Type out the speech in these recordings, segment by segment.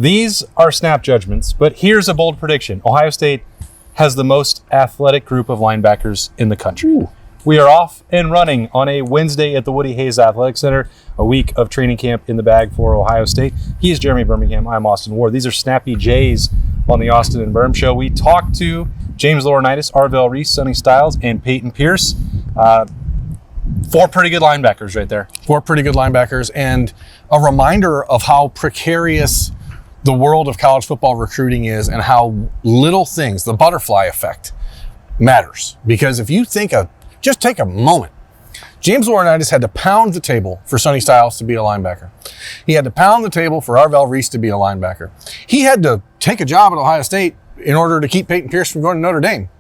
These are snap judgments, but here's a bold prediction. Ohio State has the most athletic group of linebackers in the country. Ooh. We are off and running on a Wednesday at the Woody Hayes Athletic Center, a week of training camp in the bag for Ohio State. He is Jeremy Birmingham. I'm Austin Ward. These are Snappy Jays on the Austin and Berm Show. We talked to James Laurinaitis, Arvell Reese, Sonny Styles, and Peyton Pierce. Four pretty good linebackers right there. Four pretty good linebackers, and a reminder of how precarious the world of college football recruiting is and how little things, the butterfly effect, matters. Because if you just take a moment. James Laurinaitis had to pound the table for Sonny Styles to be a linebacker. He had to pound the table for Arvell Reese to be a linebacker. He had to take a job at Ohio State in order to keep Peyton Pierce from going to Notre Dame.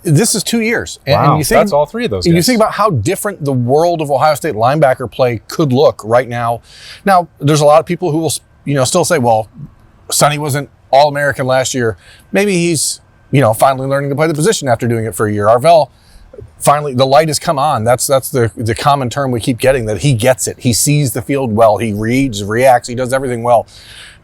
This is 2 years. Wow, and you think, that's all three of those guys. You think about how different the world of Ohio State linebacker play could look right now. Now, there's a lot of people who will still say, well, Sonny wasn't All-American last year. Maybe he's finally learning to play the position after doing it for a year. Arvell, finally, the light has come on. That's the common term we keep getting, that he gets it. He sees the field well. He reads, reacts. He does everything well.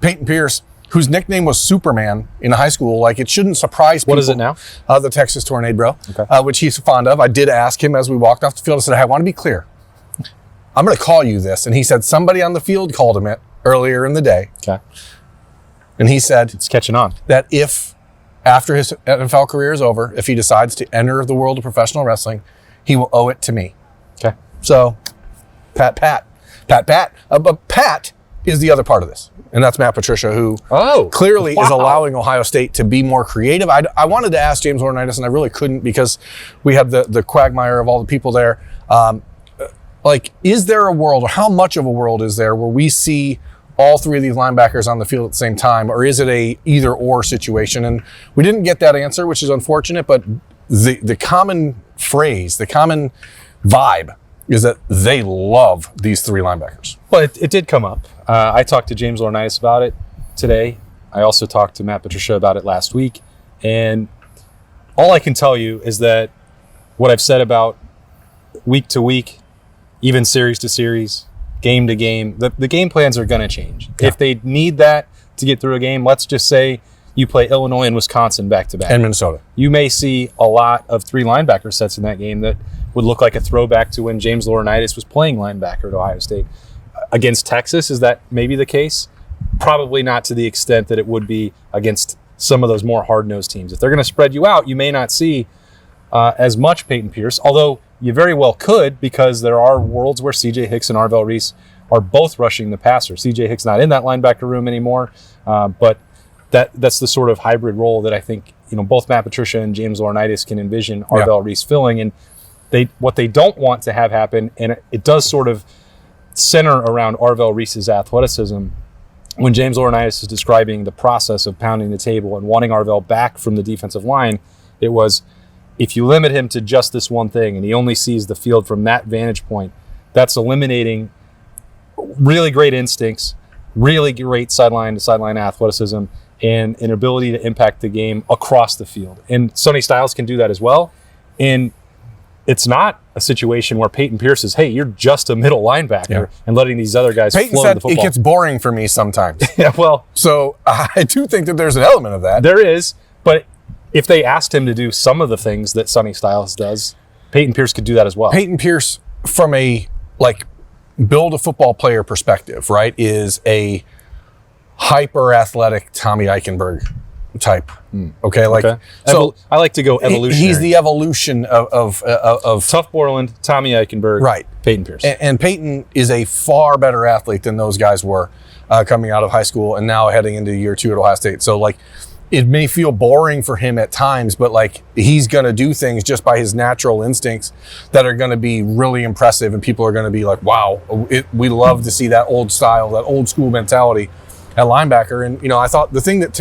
Peyton Pierce, whose nickname was Superman in high school, it shouldn't surprise people. What is it now? The Texas Tornado, okay. Which he's fond of. I did ask him as we walked off the field. I said, hey, I want to be clear. I'm going to call you this. And he said somebody on the field called him it earlier in the day. Okay. And he said, it's catching on, that if after his NFL career is over, if he decides to enter the world of professional wrestling, he will owe it to me. Okay. So, Pat. But Pat is the other part of this. And that's Matt Patricia, who clearly is allowing Ohio State to be more creative. I wanted to ask James Laurinaitis, and I really couldn't because we had the quagmire of all the people there. Is there a world, or how much of a world is there, where we see all three of these linebackers on the field at the same time, or is it a either-or situation? And we didn't get that answer, which is unfortunate, but the common phrase, the common vibe is that they love these three linebackers. Well, it did come up. I talked to James Laurinaitis about it today. I also talked to Matt Patricia about it last week. And all I can tell you is that what I've said about week to week, even series to series, game to game, the game plans are going to change. Yeah. If they need that to get through a game, let's just say you play Illinois and Wisconsin back-to-back. And Minnesota. You may see a lot of three linebacker sets in that game that would look like a throwback to when James Laurinaitis was playing linebacker at Ohio State. Against Texas, is that maybe the case? Probably not to the extent that it would be against some of those more hard-nosed teams. If they're going to spread you out, you may not see as much Peyton Pierce, although you very well could, because there are worlds where C.J. Hicks and Arvell Reese are both rushing the passer. C.J. Hicks not in that linebacker room anymore, but that's the sort of hybrid role that I think both Matt Patricia and James Laurinaitis can envision Arvell Reese filling. And what they don't want to have happen, and it does sort of center around Arvell Reese's athleticism. When James Laurinaitis is describing the process of pounding the table and wanting Arvell back from the defensive line, it was, if you limit him to just this one thing and he only sees the field from that vantage point, that's eliminating really great instincts, really great sideline-to-sideline athleticism, and an ability to impact the game across the field. And Sonny Styles can do that as well. And it's not a situation where Peyton Pierce is, hey, you're just a middle linebacker, and letting these other guys Peyton flow said the football. It gets boring for me sometimes. Yeah, well. So I do think that there's an element of that. There is, but if they asked him to do some of the things that Sonny Styles does, Peyton Pierce could do that as well. Peyton Pierce, from a build a football player perspective, right, is a hyper athletic Tommy Eichenberg type. Okay, so I like to go evolutionary. He's the evolution of Tough Borland, Tommy Eichenberg, right? Peyton Pierce, and Peyton is a far better athlete than those guys were coming out of high school and now heading into year 2 at Ohio State. So it may feel boring for him at times, but he's going to do things just by his natural instincts that are going to be really impressive, and people are going to be like, wow, we love to see that old style, that old school mentality at linebacker. And I thought the thing that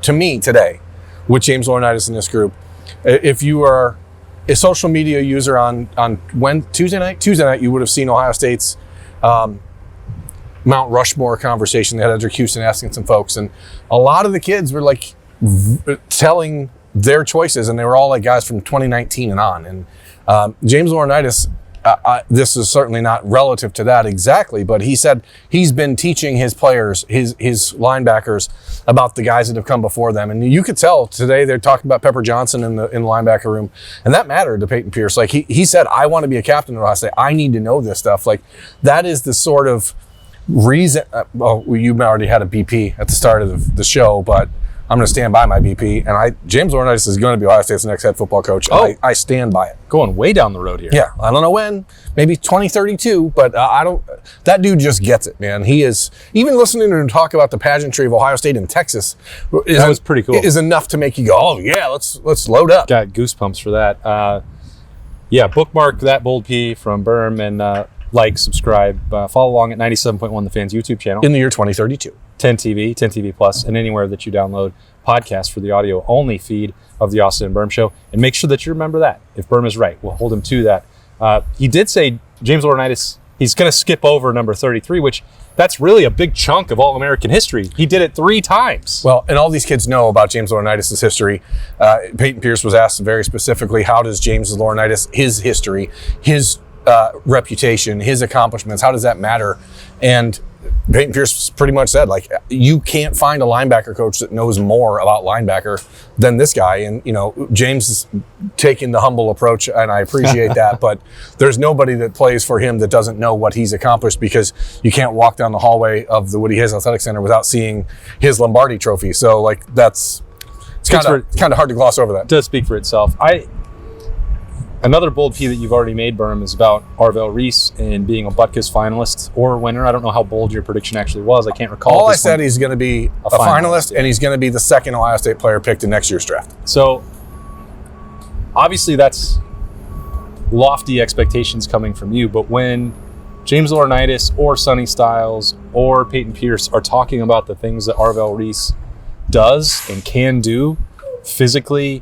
to me today with James Laurinaitis in this group, if you are a social media user on Tuesday night, you would have seen Ohio State's Mount Rushmore conversation. They had Edric Houston asking some folks, and a lot of the kids were telling their choices, and they were all guys from 2019 and on. And James Laurinaitis this is certainly not relative to that exactly, but he said he's been teaching his players, his linebackers, about the guys that have come before them. And you could tell today they're talking about Pepper Johnson in the linebacker room, and that mattered to Peyton Pierce. Like he said, I want to be a captain at Ohio State. I need to know this stuff. Like that is the sort of reason. You already had a BP at the start of the show, but I'm going to stand by my BP, and James Laurinaitis is going to be Ohio State's next head football coach. And I stand by it. Going way down the road here. Yeah, I don't know when, maybe 2032, but that dude just gets it, man. He is, even listening to him talk about the pageantry of Ohio State and Texas that was pretty cool. Is enough to make you go, oh yeah, let's load up. Got goosebumps for that. Bookmark that bold P from Berm, and subscribe, follow along at 97.1 The Fans YouTube channel. In the year 2032. 10 TV Plus, and anywhere that you download podcasts for the audio only feed of the Austin and Berm Show. And make sure that you remember that. If Berm is right, we'll hold him to that. He did say, James Laurinaitis, he's going to skip over number 33, which that's really a big chunk of All-American history. He did it 3 times. Well, and all these kids know about James Laurinaitis' history. Peyton Pierce was asked very specifically, how does James Laurinaitis, his history, his reputation, his accomplishments, how does that matter? And Peyton Pierce pretty much said, like, you can't find a linebacker coach that knows more about linebacker than this guy. And, James is taking the humble approach, and I appreciate that. But there's nobody that plays for him that doesn't know what he's accomplished, because you can't walk down the hallway of the Woody Hayes Athletic Center without seeing his Lombardi trophy. So, like, it's kind of hard to gloss over that. It does speak for itself. Another bold P that you've already made, Berm, is about Arvell Reese and being a Buckeyes finalist or winner. I don't know how bold your prediction actually was. I can't recall. All I said, he's going to be a finalist, and he's going to be the second Ohio State player picked in next year's draft. So, obviously, that's lofty expectations coming from you. But when James Laurinaitis or Sonny Styles or Peyton Pierce are talking about the things that Arvell Reese does and can do physically,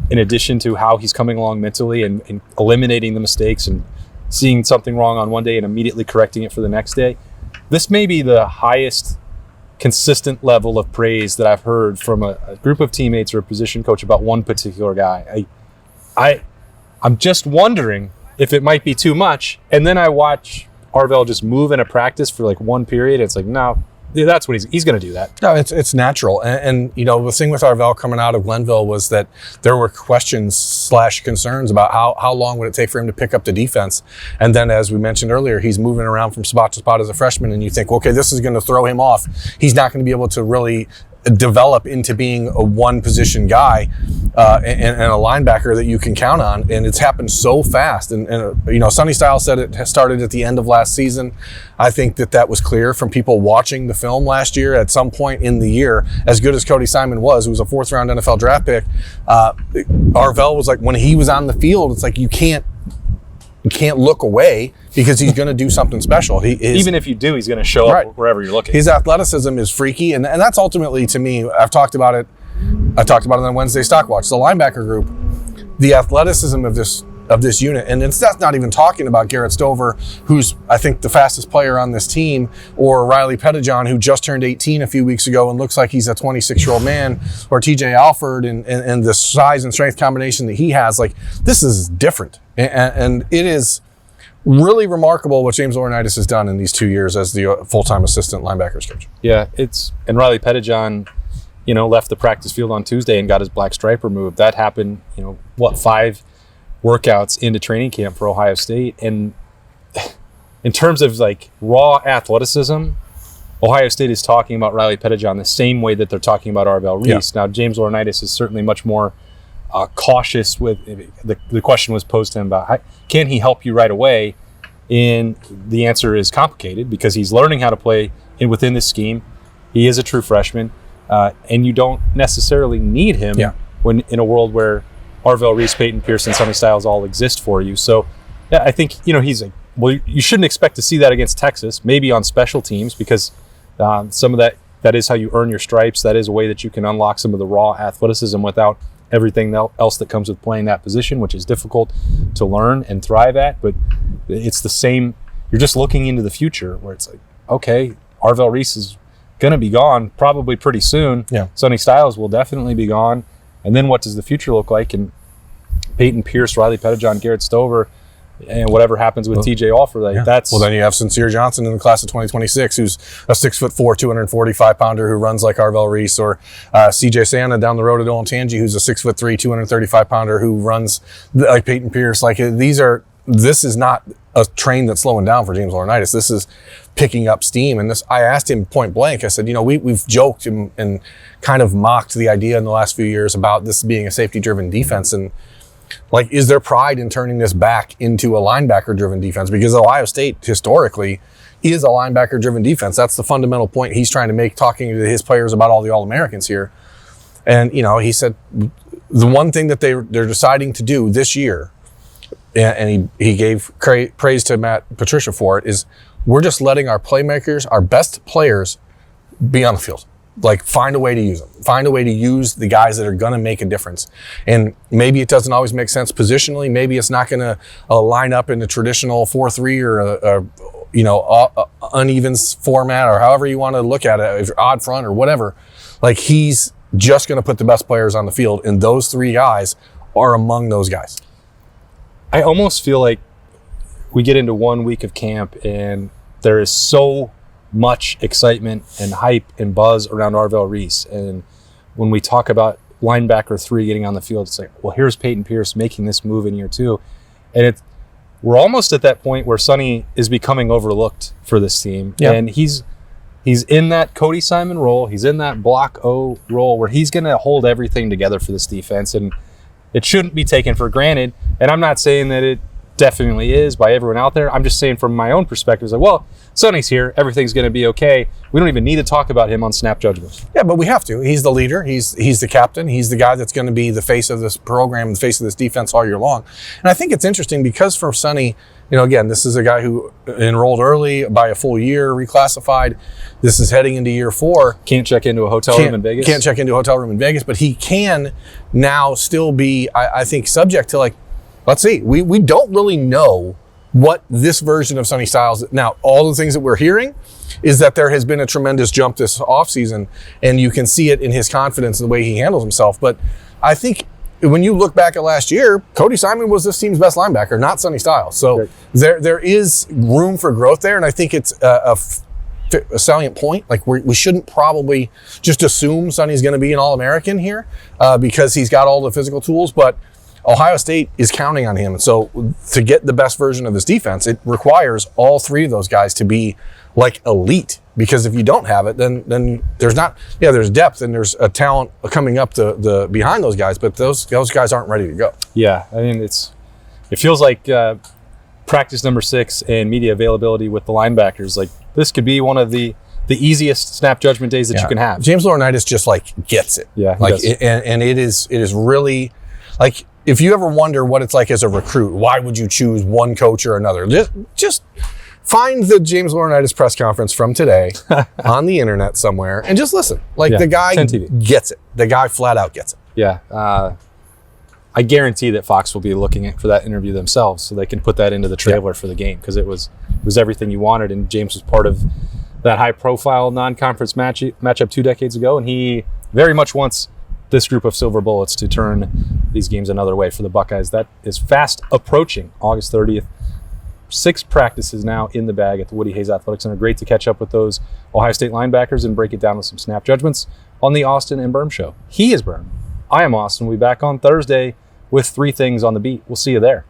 in addition to how he's coming along mentally and eliminating the mistakes and seeing something wrong on one day and immediately correcting it for the next day, this may be the highest consistent level of praise that I've heard from a group of teammates or a position coach about one particular guy. I'm just wondering if it might be too much. And then I watch Arvell just move in a practice for like one period. It's like, no, that's what he's going to do that. No, it's natural. And the thing with Arvell coming out of Glenville was that there were questions / concerns about how long would it take for him to pick up the defense. And then, as we mentioned earlier, he's moving around from spot to spot as a freshman, and you think, okay, this is going to throw him off. He's not going to be able to really develop into being a one position guy and a linebacker that you can count on. And it's happened so fast. And Sonny Styles said it started at the end of last season. I think that was clear from people watching the film last year. At some point in the year, as good as Cody Simon was, who was a 4th round NFL draft pick, Arvell was like, when he was on the field, it's like, you can't look away, because he's going to do something special. Even if you do, he's going to show up wherever you're looking. His athleticism is freaky, and that's ultimately, to me, I talked about it on Wednesday Stock Watch, the linebacker group, the athleticism of this unit. And that's not even talking about Garrett Stover, who's, I think, the fastest player on this team, or Riley Pettijohn, who just turned 18 a few weeks ago and looks like he's a 26-year-old man, or TJ Alford, and the size and strength combination that he has. Like, this is different. And it is really remarkable what James Laurinaitis has done in these 2 years as the full-time assistant linebackers coach. Yeah, and Riley Pettijohn, left the practice field on Tuesday and got his black stripe removed. That happened, 5 workouts into training camp for Ohio State. And in terms of like raw athleticism, Ohio State is talking about Riley Pettijohn the same way that they're talking about Arvell Reese. Yeah. Now, James Laurinaitis is certainly much more cautious with the question was posed to him about can he help you right away, and the answer is complicated, because he's learning how to play within this scheme. He is a true freshman, and you don't necessarily need him when in a world where Arvell Reese, Peyton Pierce, and Sonny Styles all exist for you. So I think he's like, well, you shouldn't expect to see that against Texas, maybe on special teams, because some of that is how you earn your stripes. That is a way that you can unlock some of the raw athleticism without everything else that comes with playing that position, which is difficult to learn and thrive at. But it's the same. You're just looking into the future, where it's like, okay, Arvell Reese is going to be gone probably pretty soon. Yeah. Sonny Styles will definitely be gone. And then what does the future look like? And Peyton Pierce, Riley Pettijohn, Garrett Stover, And whatever happens with TJ Alford, that's... Well, then you have Sincere Johnson in the class of 2026, who's a 6'4", 245 pounder who runs like Arvell Reese, or CJ Santa down the road at Olentangy, who's a 6'3", 235 pounder who runs like Peyton Pierce. Like this is not a train that's slowing down for James Laurinaitis. This is picking up steam. And I asked him point blank, I said, we've joked and kind of mocked the idea in the last few years about this being a safety-driven defense. And like, is there pride in turning this back into a linebacker-driven defense? Because Ohio State historically is a linebacker-driven defense. That's the fundamental point he's trying to make, talking to his players about all the All-Americans here. And, he said the one thing that they're deciding to do this year, and he gave praise to Matt Patricia for it, is we're just letting our playmakers, our best players, be on the field. Like, find a way to use them. Find a way to use the guys that are going to make a difference. And maybe it doesn't always make sense positionally. Maybe it's not going to line up in the traditional 4-3 or uneven format, or however you want to look at it, if odd front or whatever. Like, he's just going to put the best players on the field, and those three guys are among those guys. I almost feel like we get into 1 week of camp and there is so much excitement and hype and buzz around Arvell Reese. And when we talk about linebacker 3 getting on the field, it's like, well, here's Peyton Pierce making this move in year 2. And we're almost at that point where Sonny is becoming overlooked for this team. Yeah. And he's in that Cody Simon role. He's in that block O role where he's going to hold everything together for this defense. And it shouldn't be taken for granted. And I'm not saying that it definitely is by everyone out there. I'm just saying from my own perspective, it's like, well, Sonny's here. Everything's going to be okay. We don't even need to talk about him on snap judgments. Yeah, but we have to. He's the leader. He's the captain. He's the guy that's going to be the face of this program, the face of this defense all year long. And I think it's interesting because for Sonny, again, this is a guy who enrolled early by a full year, reclassified. This is heading into year 4. Can't check into a hotel room in Vegas. Can't check into a hotel room in Vegas, but he can now still be, I think, subject to, like, let's see, we don't really know what this version of Sonny Styles. Now, all the things that we're hearing is that there has been a tremendous jump this offseason, and you can see it in his confidence and the way he handles himself. But I think when you look back at last year, Cody Simon was this team's best linebacker, not Sonny Styles. So there is room for growth there, and I think it's a salient point. Like, we shouldn't probably just assume Sonny's going to be an All-American here because he's got all the physical tools, but Ohio State is counting on him. So to get the best version of this defense, it requires all 3 of those guys to be like elite, because if you don't have it, then there's not, there's depth and there's a talent coming up the behind those guys, but those guys aren't ready to go. Yeah, I mean, it feels like practice number 6 and media availability with the linebackers. Like, this could be one of the easiest snap judgment days that you can have. James Laurinaitis just gets it. Yeah, and it is really like, if you ever wonder what it's like as a recruit, why would you choose one coach or another? Just find the James Laurinaitis press conference from today on the internet somewhere and just listen. The guy gets it. The guy flat out gets it. Yeah. I guarantee that Fox will be looking for that interview themselves so they can put that into the trailer for the game, because it was everything you wanted, and James was part of that high-profile non-conference matchup 2 decades ago, and he very much wants this group of silver bullets to turn these games another way for the Buckeyes. That is fast approaching August 30th. 6 practices now in the bag at the Woody Hayes Athletic Center. Great to catch up with those Ohio State linebackers and break it down with some snap judgments on the Austin and Berm Show. He is Berm. I am Austin. We'll be back on Thursday with 3 things on the beat. We'll see you there.